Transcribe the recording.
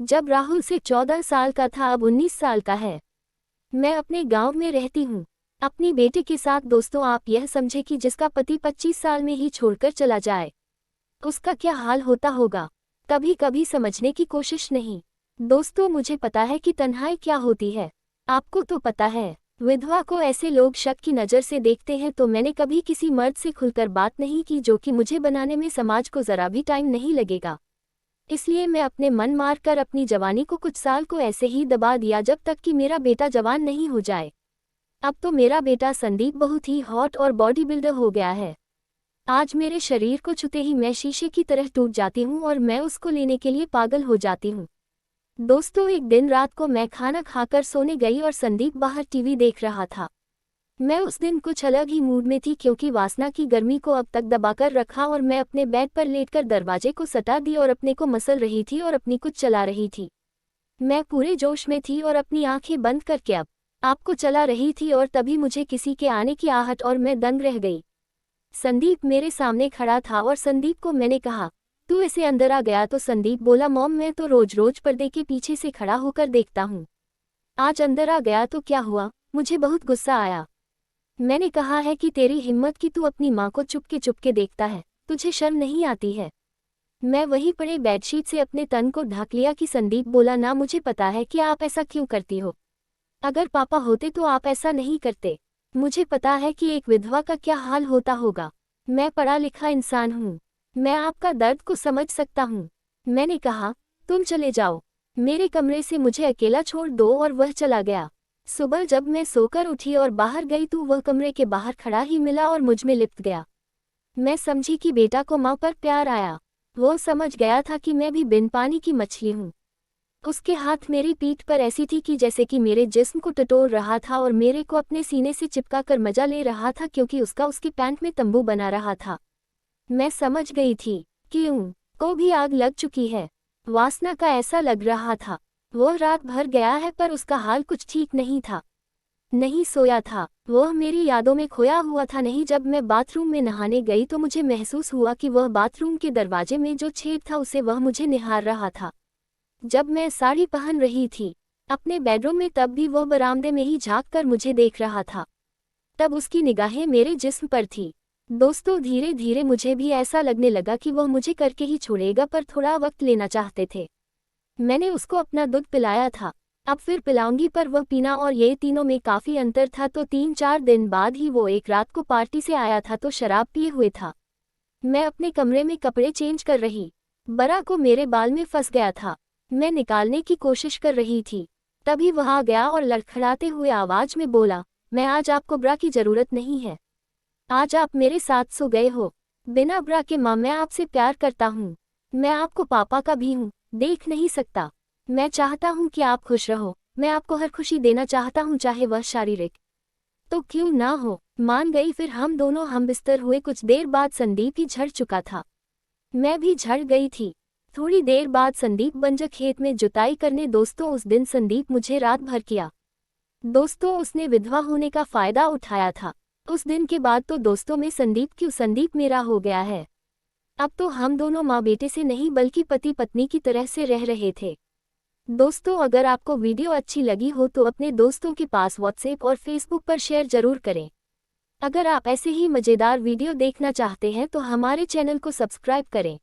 जब राहुल से 14 साल का था अब 19 साल का है। मैं अपने गांव में रहती हूँ अपनी बेटे के साथ। दोस्तों आप यह समझे कि जिसका पति 25 साल में ही छोड़कर चला जाए उसका क्या हाल होता होगा। कभी कभी समझने की कोशिश नहीं। दोस्तों मुझे पता है कि तन्हाई क्या होती है। आपको तो पता है। विधवा को ऐसे लोग शक की नज़र से देखते हैं, तो मैंने कभी किसी मर्द से खुलकर बात नहीं की, जो कि मुझे बनाने में समाज को ज़रा भी टाइम नहीं लगेगा। इसलिए मैं अपने मन मार कर अपनी जवानी को कुछ साल को ऐसे ही दबा दिया जब तक कि मेरा बेटा जवान नहीं हो जाए। अब तो मेरा बेटा संदीप बहुत ही हॉट और बॉडी बिल्डर हो गया है। आज मेरे शरीर को छूते ही मैं शीशे की तरह टूट जाती हूँ और मैं उसको लेने के लिए पागल हो जाती हूँ। दोस्तों एक दिन रात को मैं खाना खाकर सोने गई और संदीप बाहर टीवी देख रहा था। मैं उस दिन कुछ अलग ही मूड में थी, क्योंकि वासना की गर्मी को अब तक दबाकर रखा और मैं अपने बेड पर लेटकर दरवाजे को सटा दी और अपने को मसल रही थी और अपनी कुछ चला रही थी। मैं पूरे जोश में थी और अपनी आंखें बंद करके अब आपको चला रही थी, और तभी मुझे किसी के आने की आहट और मैं दंग रह गई। संदीप मेरे सामने खड़ा था और संदीप को मैंने कहा, तू ऐसे अंदर आ गया? तो संदीप बोला, मॉम मैं तो रोज रोज पर्दे के पीछे से खड़ा होकर देखता हूँ, आज अंदर आ गया तो क्या हुआ? मुझे बहुत गुस्सा आया। मैंने कहा है कि तेरी हिम्मत कि तू अपनी माँ को चुपके देखता है, तुझे शर्म नहीं आती है? मैं वहीं पड़े बेडशीट से अपने तन को ढक लिया कि संदीप बोला, ना मुझे पता है कि आप ऐसा क्यों करती हो। अगर पापा होते तो आप ऐसा नहीं करते। मुझे पता है कि एक विधवा का क्या हाल होता होगा। मैं पढ़ा लिखा इंसान हूँ, मैं आपका दर्द को समझ सकता हूँ। मैंने कहा, तुम चले जाओ, मेरे कमरे से मुझे अकेला छोड़ दो, और वह चला गया। सुबह जब मैं सोकर उठी और बाहर गई तो वह कमरे के बाहर खड़ा ही मिला और मुझ में लिपट गया। मैं समझी कि बेटा को माँ पर प्यार आया। वो समझ गया था कि मैं भी बिन पानी की मछली हूँ। उसके हाथ मेरी पीठ पर ऐसी थी कि जैसे कि मेरे जिस्म को टटोल रहा था और मेरे को अपने सीने से चिपका कर मजा ले रहा था, क्योंकि उसका उसकी पैंट में तंबू बना रहा था। मैं समझ गई थी कि को भी आग लग चुकी है। वासना का ऐसा लग रहा था। वह रात भर गया है पर उसका हाल कुछ ठीक नहीं था। नहीं सोया था, वह मेरी यादों में खोया हुआ था। नहीं, जब मैं बाथरूम में नहाने गई तो मुझे महसूस हुआ कि वह बाथरूम के दरवाजे में जो छेद था उसे वह मुझे निहार रहा था। जब मैं साड़ी पहन रही थी अपने बेडरूम में, तब भी वह बरामदे में ही झांक कर मुझे देख रहा था। तब उसकी निगाहें मेरे जिस्म पर थी। दोस्तों धीरे धीरे मुझे भी ऐसा लगने लगा कि वह मुझे करके ही छोड़ेगा, पर थोड़ा वक्त लेना चाहते थे। मैंने उसको अपना दूध पिलाया था, अब फिर पिलाऊंगी, पर वह पीना और ये तीनों में काफ़ी अंतर था। तो 3-4 दिन बाद ही वो एक रात को पार्टी से आया था तो शराब पिए हुए था। मैं अपने कमरे में कपड़े चेंज कर रही, बरा को मेरे बाल में फंस गया था। मैं निकालने की कोशिश कर रही थी, तभी वह आ गया और लड़खड़ाते हुए आवाज में बोला, मैं आज आपको ब्रा की ज़रूरत नहीं है, आज आप मेरे साथ सो गए हो। बिना ब्रा के माँ मैं आपसे प्यार करता हूँ, मैं आपको पापा का भी हूँ, देख नहीं सकता। मैं चाहता हूँ कि आप खुश रहो, मैं आपको हर खुशी देना चाहता हूँ, चाहे वह शारीरिक तो क्यों ना हो। मान गई। फिर हम दोनों हम बिस्तर हुए। कुछ देर बाद संदीप ही झड़ चुका था, मैं भी झड़ गई थी। थोड़ी देर बाद संदीप बंजर खेत में जुताई करने। दोस्तों उस दिन संदीप मुझे रात भर किया। दोस्तों उसने विधवा होने का फायदा उठाया था। उस दिन के बाद तो दोस्तों में संदीप मेरा हो गया है। अब तो हम दोनों माँ बेटे से नहीं बल्कि पति पत्नी की तरह से रह रहे थे। दोस्तों अगर आपको वीडियो अच्छी लगी हो तो अपने दोस्तों के पास व्हाट्सएप और फेसबुक पर शेयर जरूर करें। अगर आप ऐसे ही मज़ेदार वीडियो देखना चाहते हैं तो हमारे चैनल को सब्सक्राइब करें।